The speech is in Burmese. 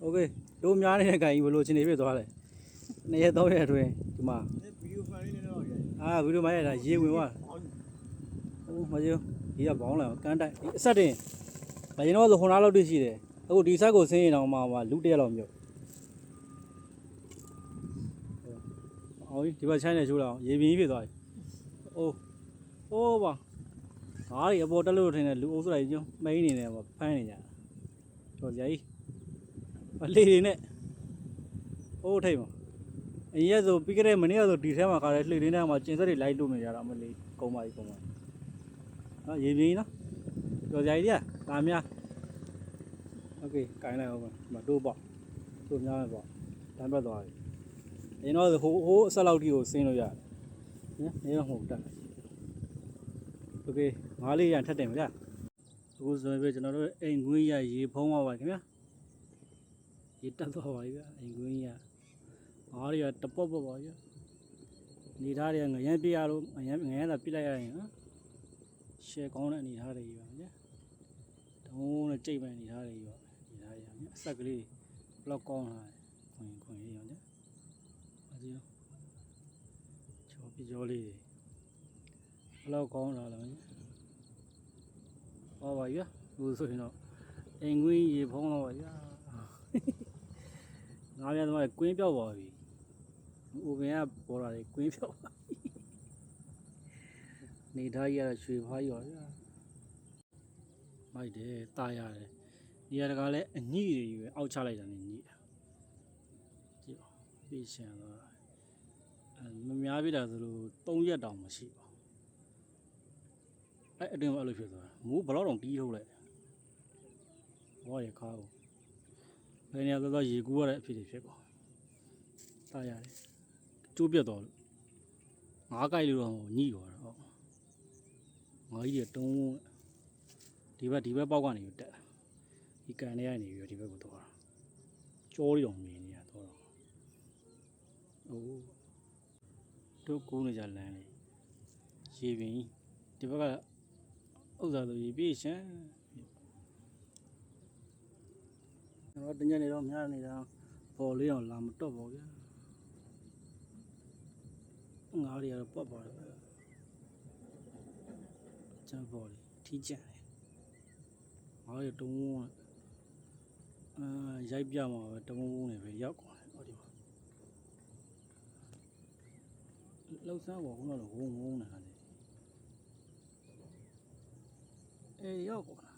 OK တို့များနေတဲ့ခိုင်ကြီးဘလို့ချင်းနေပြသွားတယ်2ရက်3ရက်အတွင်းဒီမှာဗီဒီယိုဖိုင်လေးနဲ့တော့ရိုက်ဗီဒီယိုမိုင်းရတာရေဝင်သွားဟိုမကျဒီကဘောင်းလာကန်းတိုက်အဆက်တင်မရင်တော့ဆိုခုနလောက်တည်းရှိတယ်အခုဒီဆက်ကိုဆင်းရင်တော့မှလူ1ရက်လောက်မြုပ်အော်ဒီဘက်ချိုင်းနေချိုးလာအောင်ရေပြင်းဖြစ်သွားပြီအိုးပါငါးတွေအပေါ်တက်လို့ထင်တယ်လူအုပ်စုလိုက်ကျုံမိန်းနေတယ်ဖမ်းနေကြတော့ကြာကြီးလေတွေနဲ့အိုးထိတ်မှာအရင်ရက်ဆိုပြီးခဲ့တဲ့မနေ့ကဆိုဒီထဲမှာခါတယ်လှေတွေနဲ့မှာကျင်စက်တွေလိုက်လို့နေကြတာမလေးကုန်းပါကြီးနော်ရေပြင်းနော်တော့ကြာကြီးဒါများโอเคကိုင်းလိုက်အောင်မတို့ပေါ့တို့များမယ်ပေါ့တန်းပတ်သွားပြီအရင်တော့ဟိုအဆက်လောက်ထိကိုဆင်းလို့ရတယ်နော်နေတော့မဟုတ်တက်โอเคငါးလေးရထက်တယ်မလားအခုဆိုရင်ကျွန်တော်တို့အိမ်ကွင်းရရေဖုံးသွားပါခင်ဗျာရေတက်သွားပါပြီဗျအိမ်ကွင်းရငါးတွေကတပုတ်ပုတ်ပါဗျနေသားတွေကငရမ်းပြရလို့ငရမ်းသာပြလိုက်ရရင်နော်ရှယ်ကောင်းတဲ့အနေထားတွေကြီးပါဗျတုံးနဲ့ကြိတ်မဲ့အနေထားတွေကြီးပါအနေထားတွေဗျအဆက်ကလေးဘလောက်ကောင်းလာခွင်လေးရောဗျအဒီရောချောပြကြောလေးတွေဘလောက်ကောင်းလာလဲဟောပါဗျအခုဆိုရင်တော့အိမ်ကွင်းရေဖုံးတော့ဗျငါးပြန်သမားကွင်းပြောက်ပါပြီ။အိုဗင်ကပေါ်လာတယ်ကွင်းပြောက်ပါပြီ။နေသားကြီးကတော့ရွှေဖားကြီးပါဗျာ။မိုက်တယ်တာရတယ်။နေရာတကာလည်းအညိတွေပဲအောက်ချလိုက်တာနဲ့ညိတာ။ကြည့်ပါပြေးချင်တော့မများပြတာဆိုလို့3ရက်တောင်မရှိပါဘူး။အဲ့အတွင်းမှာအဲ့လိုဖြစ်သွားတာ။မိုးဘလောက်တောင်တီးထုတ်လိုက်။ဘောရခါကိုဘယ်နေရာသွားရေကူးရတဲ့အဖြစ်တွေဖြစ်ကုန်တာရတယ်ကျိုးပြတ်သွားလို့ငါးကိုက်လို့တော့ညှိသွားတာဟုတ်ငါးကြီးတွေတုံးဒီဘက်ပေါက်ကနေတက်လာဒီကန်ထဲကနေပြီးဒီဘက်ကိုသွားတာကြောလေးတော့မြင်နေရတော့အိုးတို့ကူးနေကြလမ်းလေးရေပင်ဒီဘက်ကဥစ္စာဆိုရေပြေးရှမ်းတော့တညနေတော့များနေတာပေါ်လေးအောင်လာမတော့ပါဗျာငါးတွေကတော့ပတ်ပါတယ်ဗျာကျန်ပေါ်လေးထီးကြတယ်ငါးတွေတုံးရိုက်ပြမှာပဲတုံးနေပဲရောက်သွားတယ်ဟောဒီမှာလောက်စားပေါ်ကတော့ဝုန်းနေတာလေအေးရောက်သွား